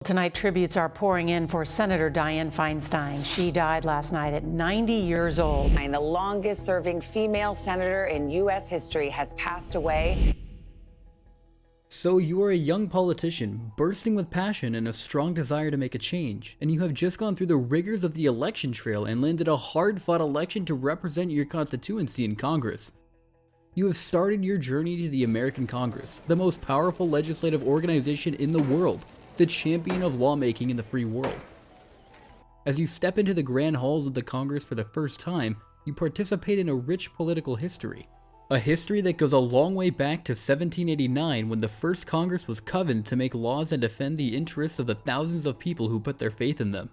Tonight, tributes are pouring in for Senator Dianne Feinstein. She died last night at 90 years old. And the longest-serving female senator in U.S. history has passed away. So you are a young politician, bursting with passion and a strong desire to make a change, and you have just gone through the rigors of the election trail and landed a hard-fought election to represent your constituency in Congress. You have started your journey to the American Congress, the most powerful legislative organization in the world, the champion of lawmaking in the free world. As you step into the grand halls of the Congress for the first time, you participate in a rich political history. A history that goes a long way back to 1789 when the first Congress was convened to make laws and defend the interests of the thousands of people who put their faith in them.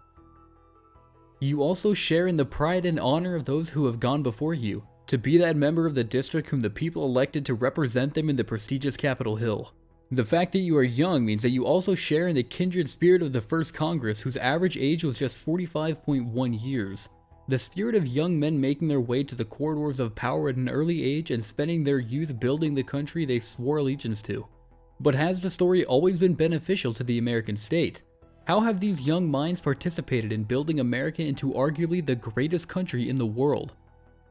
You also share in the pride and honor of those who have gone before you, to be that member of the district whom the people elected to represent them in the prestigious Capitol Hill. The fact that you are young means that you also share in the kindred spirit of the first Congress, whose average age was just 45.1 years. The spirit of young men making their way to the corridors of power at an early age and spending their youth building the country they swore allegiance to. But has the story always been beneficial to the American state? How have these young minds participated in building America into arguably the greatest country in the world?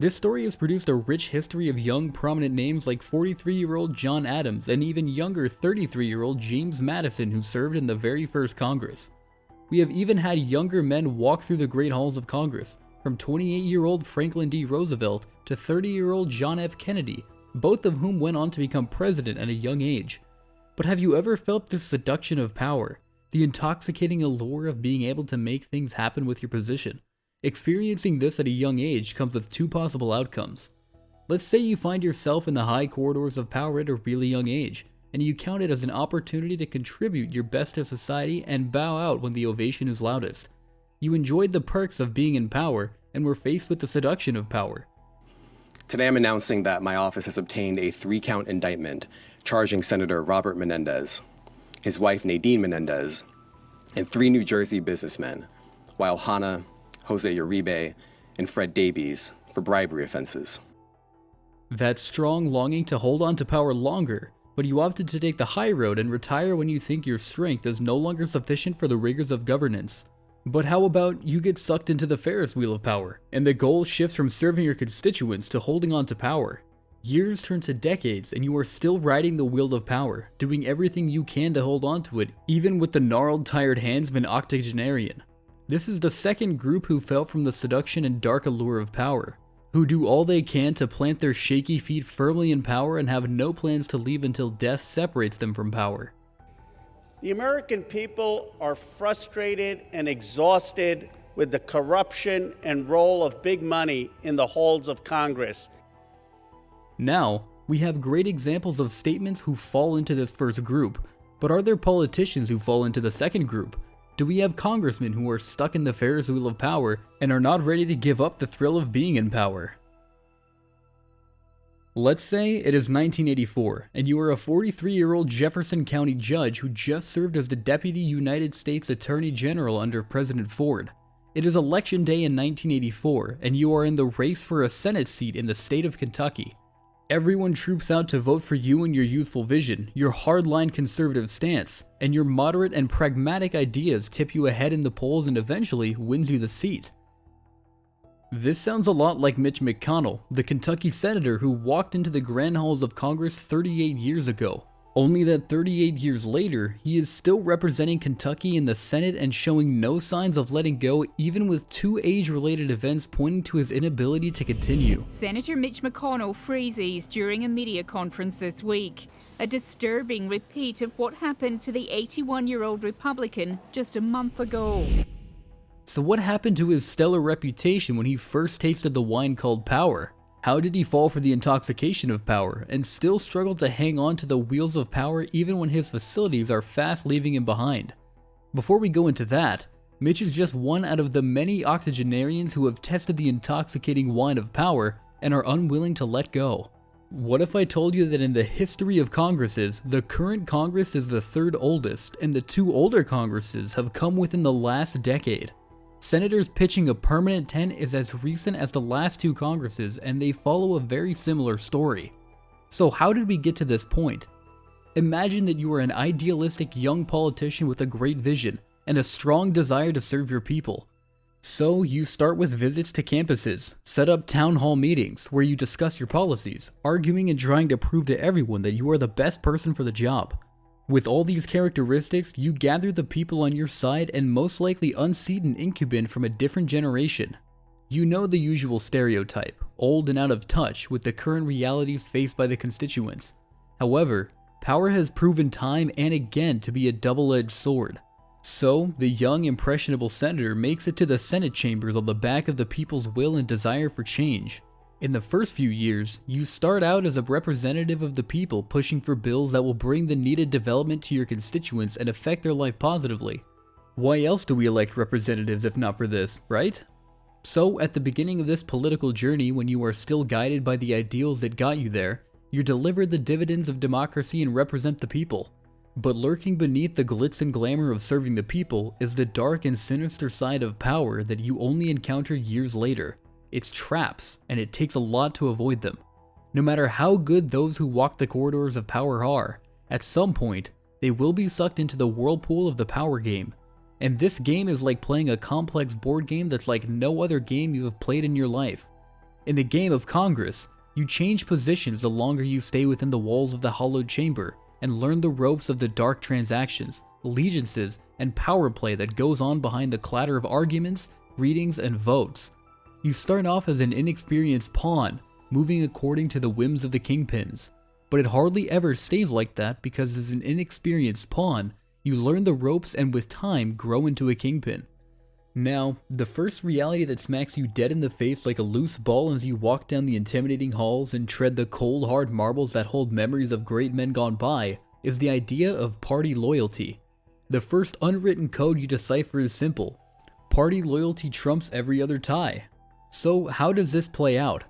This story has produced a rich history of young prominent names like 43-year-old John Adams and even younger 33-year-old James Madison, who served in the very first Congress. We have even had younger men walk through the great halls of Congress, from 28-year-old Franklin D. Roosevelt to 30-year-old John F. Kennedy, both of whom went on to become president at a young age. But have you ever felt this seduction of power, the intoxicating allure of being able to make things happen with your position? Experiencing this at a young age comes with two possible outcomes. Let's say you find yourself in the high corridors of power at a really young age, and you count it as an opportunity to contribute your best to society and bow out when the ovation is loudest. You enjoyed the perks of being in power and were faced with the seduction of power. Today I'm announcing that my office has obtained a 3-count indictment charging Senator Robert Menendez, his wife Nadine Menendez, and 3 New Jersey businessmen, while Hannah, Jose Uribe, and Fred Davies, for bribery offenses. That strong longing to hold on to power longer, but you opted to take the high road and retire when you think your strength is no longer sufficient for the rigors of governance. But how about you get sucked into the Ferris wheel of power, and the goal shifts from serving your constituents to holding on to power? Years turn to decades, and you are still riding the wheel of power, doing everything you can to hold on to it, even with the gnarled, tired hands of an octogenarian. This is the second group who fell from the seduction and dark allure of power, who do all they can to plant their shaky feet firmly in power and have no plans to leave until death separates them from power. The American people are frustrated and exhausted with the corruption and role of big money in the halls of Congress. Now, we have great examples of statements who fall into this first group, but are there politicians who fall into the second group? Do we have congressmen who are stuck in the Ferris wheel of power and are not ready to give up the thrill of being in power? Let's say it is 1984, and you are a 43-year-old Jefferson County judge who just served as the Deputy United States Attorney General under President Ford. It is Election Day in 1984, and you are in the race for a Senate seat in the state of Kentucky. Everyone troops out to vote for you and your youthful vision, your hardline conservative stance, and your moderate and pragmatic ideas tip you ahead in the polls and eventually wins you the seat. This sounds a lot like Mitch McConnell, the Kentucky senator who walked into the grand halls of Congress 38 years ago. Only that 38 years later, he is still representing Kentucky in the Senate and showing no signs of letting go, even with 2 age-related events pointing to his inability to continue. Senator Mitch McConnell freezes during a media conference this week. A disturbing repeat of what happened to the 81-year-old Republican just a month ago. So what happened to his stellar reputation when he first tasted the wine called power? How did he fall for the intoxication of power and still struggle to hang on to the wheels of power even when his facilities are fast leaving him behind? Before we go into that, Mitch is just one out of the many octogenarians who have tested the intoxicating wine of power and are unwilling to let go. What if I told you that in the history of Congresses, the current Congress is the 3rd oldest and the 2 older Congresses have come within the last decade? Senators pitching a permanent tent is as recent as the last 2 Congresses, and they follow a very similar story. So how did we get to this point? Imagine that you are an idealistic young politician with a great vision, and a strong desire to serve your people. So you start with visits to campuses, set up town hall meetings where you discuss your policies, arguing and trying to prove to everyone that you are the best person for the job. With all these characteristics, you gather the people on your side and most likely unseat an incumbent from a different generation. You know the usual stereotype, old and out of touch with the current realities faced by the constituents. However, power has proven time and again to be a double-edged sword. So, the young, impressionable senator makes it to the Senate chambers on the back of the people's will and desire for change. In the first few years, you start out as a representative of the people pushing for bills that will bring the needed development to your constituents and affect their life positively. Why else do we elect representatives if not for this, right? So, at the beginning of this political journey, when you are still guided by the ideals that got you there, you're delivered the dividends of democracy and represent the people. But lurking beneath the glitz and glamour of serving the people is the dark and sinister side of power that you only encounter years later. It's traps, and it takes a lot to avoid them. No matter how good those who walk the corridors of power are, at some point, they will be sucked into the whirlpool of the power game. And this game is like playing a complex board game that's like no other game you have played in your life. In the game of Congress, you change positions the longer you stay within the walls of the hollowed chamber, and learn the ropes of the dark transactions, allegiances, and power play that goes on behind the clatter of arguments, readings, and votes. You start off as an inexperienced pawn, moving according to the whims of the kingpins. But it hardly ever stays like that because as an inexperienced pawn, you learn the ropes and with time grow into a kingpin. Now, the first reality that smacks you dead in the face like a loose ball as you walk down the intimidating halls and tread the cold hard marbles that hold memories of great men gone by is the idea of party loyalty. The first unwritten code you decipher is simple. Party loyalty trumps every other tie. So how does this play out?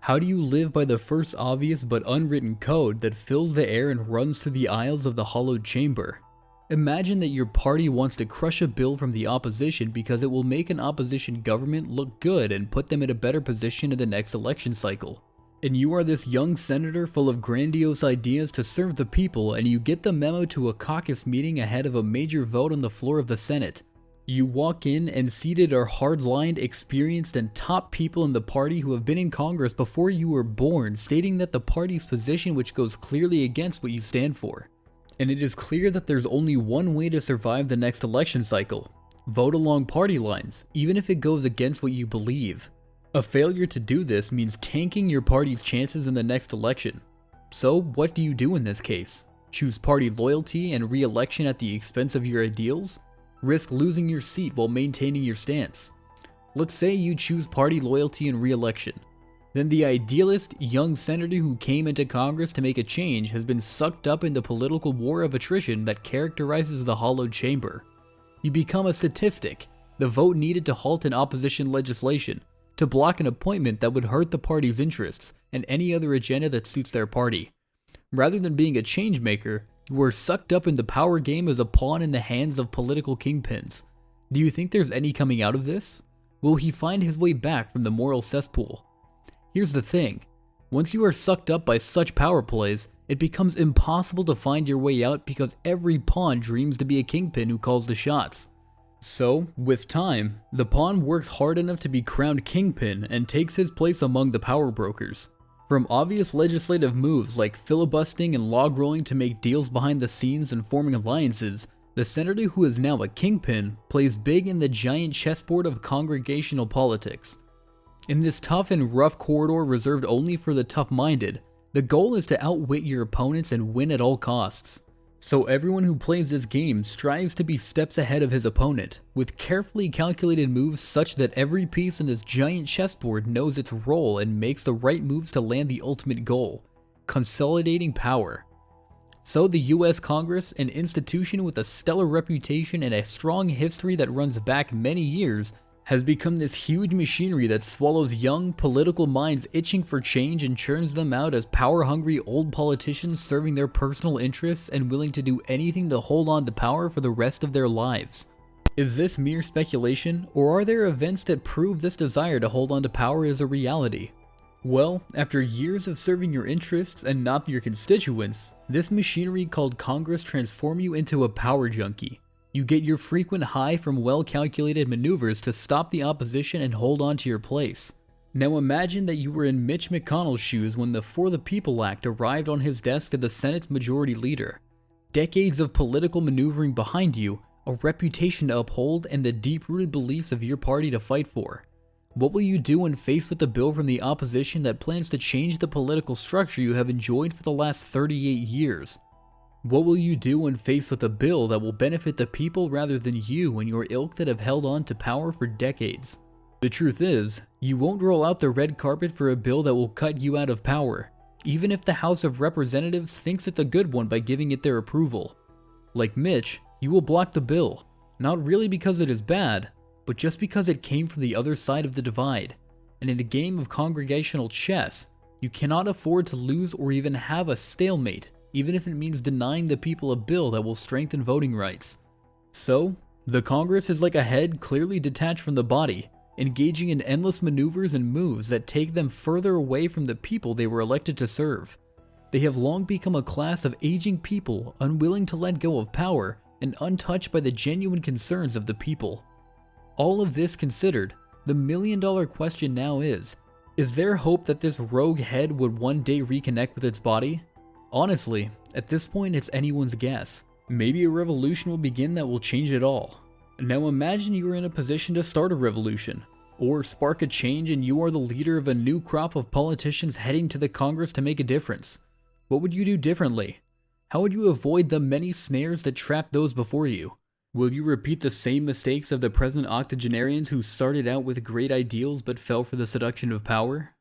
How do you live by the first obvious but unwritten code that fills the air and runs through the aisles of the hollowed chamber? Imagine that your party wants to crush a bill from the opposition because it will make an opposition government look good and put them in a better position in the next election cycle. And you are this young senator full of grandiose ideas to serve the people, and you get the memo to a caucus meeting ahead of a major vote on the floor of the Senate. You walk in and seated are hard-lined, experienced, and top people in the party who have been in Congress before you were born, stating that the party's position which goes clearly against what you stand for. And it is clear that there's only one way to survive the next election cycle. Vote along party lines, even if it goes against what you believe. A failure to do this means tanking your party's chances in the next election. So what do you do in this case? Choose party loyalty and re-election at the expense of your ideals? Risk losing your seat while maintaining your stance? Let's say you choose party loyalty and re-election. Then the idealist young senator who came into Congress to make a change has been sucked up in the political war of attrition that characterizes the hollowed chamber. You become a statistic, the vote needed to halt an opposition legislation, to block an appointment that would hurt the party's interests and any other agenda that suits their party. Rather than being a change maker, you are sucked up in the power game as a pawn in the hands of political kingpins. Do you think there's any coming out of this? Will he find his way back from the moral cesspool? Here's the thing, once you are sucked up by such power plays, it becomes impossible to find your way out because every pawn dreams to be a kingpin who calls the shots. So, with time, the pawn works hard enough to be crowned kingpin and takes his place among the power brokers. From obvious legislative moves like filibustering and log rolling to make deals behind the scenes and forming alliances, the senator who is now a kingpin plays big in the giant chessboard of congregational politics. In this tough and rough corridor reserved only for the tough-minded, the goal is to outwit your opponents and win at all costs. So everyone who plays this game strives to be steps ahead of his opponent, with carefully calculated moves such that every piece in this giant chessboard knows its role and makes the right moves to land the ultimate goal, consolidating power. So the US Congress, an institution with a stellar reputation and a strong history that runs back many years, has become this huge machinery that swallows young political minds itching for change and churns them out as power-hungry old politicians serving their personal interests and willing to do anything to hold on to power for the rest of their lives. Is this mere speculation, or are there events that prove this desire to hold on to power is a reality? Well, after years of serving your interests and not your constituents, this machinery called Congress transforms you into a power junkie. You get your frequent high from well-calculated maneuvers to stop the opposition and hold on to your place. Now imagine that you were in Mitch McConnell's shoes when the For the People Act arrived on his desk as the Senate's majority leader. Decades of political maneuvering behind you, a reputation to uphold, and the deep-rooted beliefs of your party to fight for. What will you do when faced with a bill from the opposition that plans to change the political structure you have enjoyed for the last 38 years? What will you do when faced with a bill that will benefit the people rather than you and your ilk that have held on to power for decades? The truth is, you won't roll out the red carpet for a bill that will cut you out of power, even if the House of Representatives thinks it's a good one by giving it their approval. Like Mitch, you will block the bill, not really because it is bad, but just because it came from the other side of the divide. And in a game of congregational chess, you cannot afford to lose or even have a stalemate, even if it means denying the people a bill that will strengthen voting rights. So, the Congress is like a head clearly detached from the body, engaging in endless maneuvers and moves that take them further away from the people they were elected to serve. They have long become a class of aging people unwilling to let go of power and untouched by the genuine concerns of the people. All of this considered, the million-dollar question now is there hope that this rogue head would one day reconnect with its body? Honestly, at this point it's anyone's guess. Maybe a revolution will begin that will change it all. Now imagine you are in a position to start a revolution, or spark a change and you are the leader of a new crop of politicians heading to the Congress to make a difference. What would you do differently? How would you avoid the many snares that trap those before you? Will you repeat the same mistakes of the present octogenarians who started out with great ideals but fell for the seduction of power?